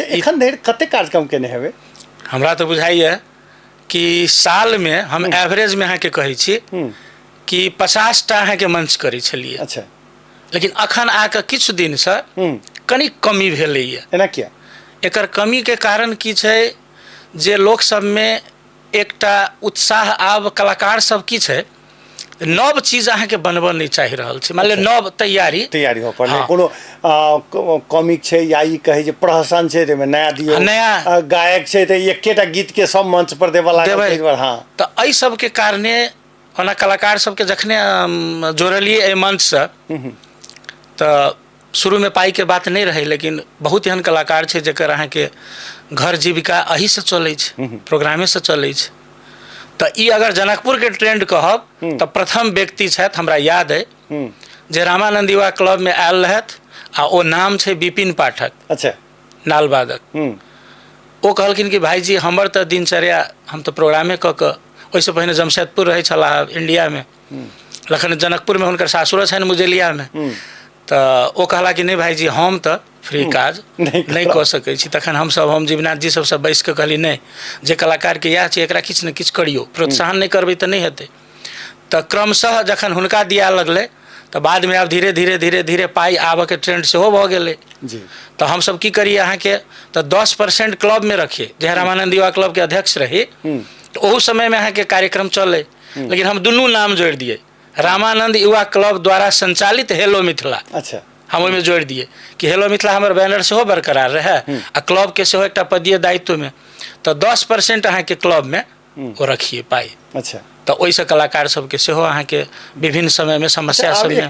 अच्छा, एखन धरि कते कार्यक्रम केने हेबै? हमरा तो बुझाइए कि साल में हम एवरेज में अहाँके कहै छी कि 50टा अहाँके मंच करै छलिए। अच्छा, लेकिन अखन आके किछु दिन से कनी कमी भेलैए। एना किया? एकर कमी के कारण की छै जे लोक सब में एकटा उत्साह आब कलाकार सब की छै नव चीज अहाँके बनबऽ नहीं चाहि रहल छै। मान लिअ नव तैयारी हो पर कोनो कॉमिक छै या ई कहे जे प्रहसन छै ते में नया दियो, नया गायक छै ते एकेटा गीत के सब मंच पर देबऽ लागल कई बार। हां, तो एहि सब के कारणे ओना कलाकार सबके जखने जोड़लिए एहि मंच से तो शुरू में पाई के बात नहीं रहे, लेकिन बहुत एहन कलाकार छै जेकर अहाँके घर जीविका एही से चलै छै, प्रोग्रामे से चलै छै। तो ई अगर जनकपुर के ट्रेंड कहब तो प्रथम व्यक्ति छथि हमरा याद है जे रामानंद युवा क्लब में आयल रहथि आ ओ नाम छै विपिन पाठक। अच्छा, नालवादक। ओ कहलखिन कि भाईजी हमर तो दिनचर्या हम तो प्रोग्रामे क के ओहिसे पहिने जमशेदपुर रहे छलाह इंडिया में, लखन जनकपुर में हुनकर सासुर छनि मुजेलिया में। तो ओ कहला कि नहीं भाईजी हम तो फ्री काज नहीं कऽ सकै छी। तखन हम जीवनाथ जी सबसे बैस के कहली नहीं, जे कलाकार के इएह छै एकरा किछु ने किछु करियो, प्रोत्साहन नहीं करबै तऽ नहीं हेतै। तो क्रमशः जखन हुनका दिया लगलै तो बाद में आब धीरे धीरे धीरे धीरे पाई आबऽ के ट्रेंड सेहो भऽ गेलै। तो हम सब की करिए अहाँके तो 10% क्लब में रखिए। जे रामानंद युवा क्लब के अध्यक्ष रही तो ओहू समय में अहाँके कार्यक्रम चले, लेकिन हम दुनू नाम जोड़ दिए, रामानंद युवा क्लब द्वारा संचालित हेलो मिथिला। अच्छा, हम ओहिमे जोड़ दिए कि हेलो मिथिला हमर बैनर सेहो बरकरार रहे आ क्लब के सेहो एकटा पदीय दायित्व में। तो 10% अहाँके क्लब में वो रखिए पाई। अच्छा, तो ओहिसँ कलाकार सबके सेहो अहाँके विभिन्न समय में समस्या सब